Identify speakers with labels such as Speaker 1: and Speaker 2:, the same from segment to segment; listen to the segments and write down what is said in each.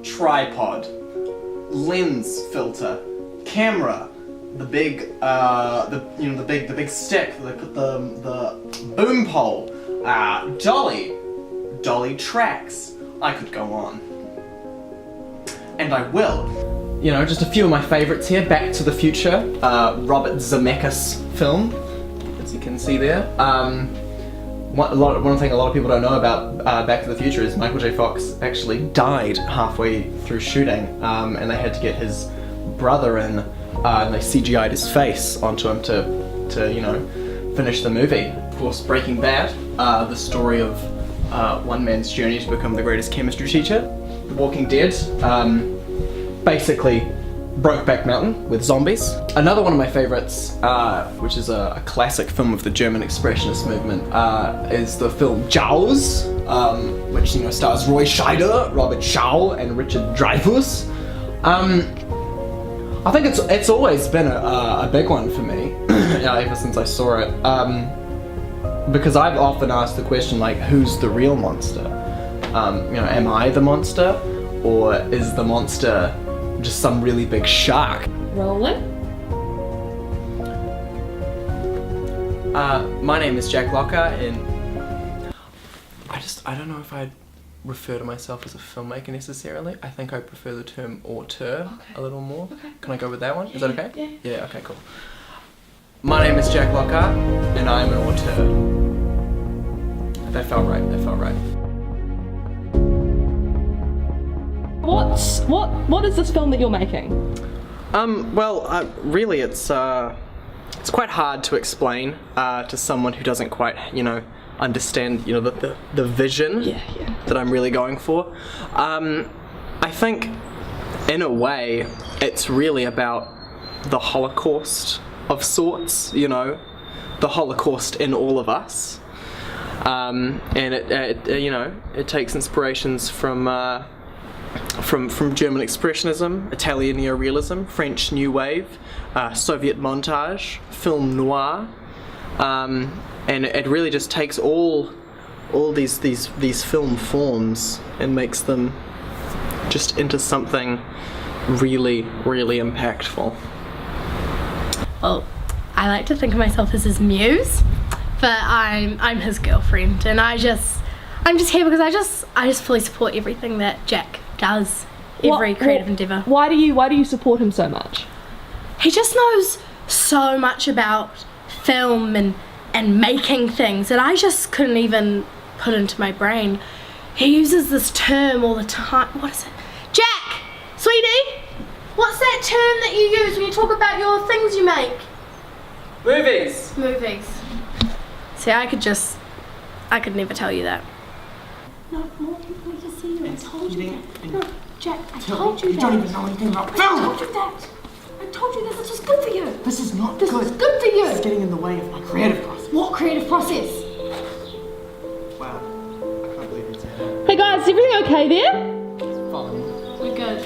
Speaker 1: tripod, lens filter, camera, the big the big stick that they put the boom pole, dolly tracks. I could go on. And I will. You know, just a few of my favorites here. Back to the Future, Robert Zemeckis film, as you can see there. One thing a lot of people don't know about Back to the Future is Michael J. Fox actually died halfway through shooting, and they had to get his brother in, and they CGI'd his face onto him to you know, finish the movie. Of course, Breaking Bad, the story of one man's journey to become the greatest chemistry teacher. The Walking Dead, basically Brokeback Mountain with zombies. Another one of my favorites, which is a classic film of the German Expressionist movement, is the film Jaws, which, you know, stars Roy Scheider, Robert Shaw, and Richard Dreyfuss. I think it's always been a big one for me, ever since I saw it, because I've often asked the question, like, who's the real monster? You know, am I the monster, or is the monster just some really big shark?
Speaker 2: Rolling.
Speaker 1: My name is Jack Lockhart, and I don't know if I'd refer to myself as a filmmaker necessarily. I think I prefer the term auteur a little more.
Speaker 2: Okay.
Speaker 1: Can I go with that one? Is that okay?
Speaker 2: Yeah.
Speaker 1: Yeah, okay, cool. My name is Jack Lockhart, and I am an auteur. That felt right,
Speaker 2: What is this film that you're making?
Speaker 1: Well, really it's quite hard to explain to someone who doesn't quite, you know, understand, you know, the vision that I'm really going for. I think, in a way, it's really about the Holocaust of sorts, you know, the Holocaust in all of us. And it you know, it takes inspirations from German Expressionism, Italian Neorealism, French New Wave, Soviet montage, film noir, and it really just takes all these film forms and makes them just into something really, really impactful.
Speaker 3: Well, I like to think of myself as his muse, but I'm his girlfriend, and I'm just here because I just fully support everything that Jack does, every creative endeavour.
Speaker 2: Why do you support him so much?
Speaker 3: He just knows so much about film and making things that I just couldn't even put into my brain. He uses this term all the time. What is it? Jack! Sweetie! What's that term that you use when you talk about your things you make? Movies. See, I could never tell you that. No, more people need to see you. I told you that. No, Jack, I told you that. You don't even know anything about film. I told you that. I told you that. This was good for you.
Speaker 1: This is not
Speaker 3: good. This is good for you.
Speaker 1: It's getting in the way of my creative process.
Speaker 3: What creative process?
Speaker 1: Wow, I can't believe you said that.
Speaker 2: Hey guys, is everything okay there?
Speaker 1: It's fine.
Speaker 3: We're good.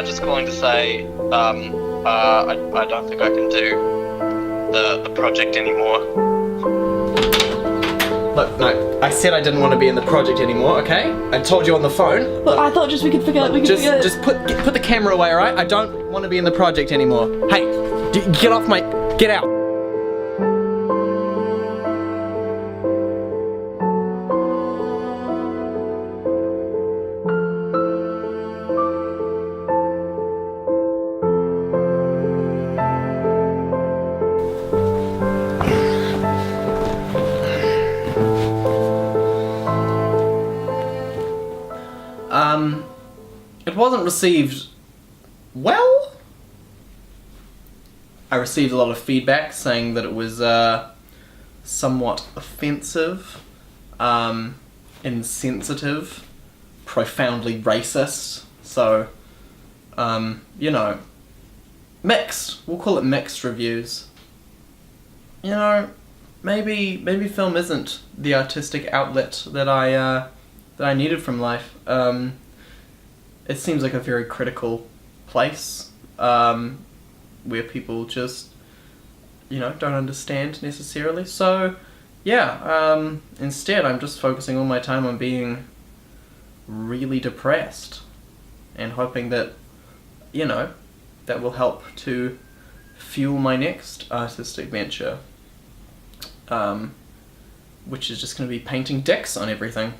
Speaker 4: Just calling to say, I don't think I can do the project anymore.
Speaker 1: Look, no, I said I didn't want to be in the project anymore, okay? I told you on the phone.
Speaker 2: Look, I thought we could figure out.
Speaker 1: Just put the camera away, alright? I don't want to be in the project anymore. Hey, get out. It wasn't received well. I received a lot of feedback saying that it was somewhat offensive, insensitive, profoundly racist. So, you know, mixed. We'll call it mixed reviews. You know, maybe film isn't the artistic outlet that I needed from life. It seems like a very critical place, where people just, you know, don't understand necessarily. So, instead I'm just focusing all my time on being really depressed and hoping that, that will help to fuel my next artistic venture, which is just going to be painting dicks on everything.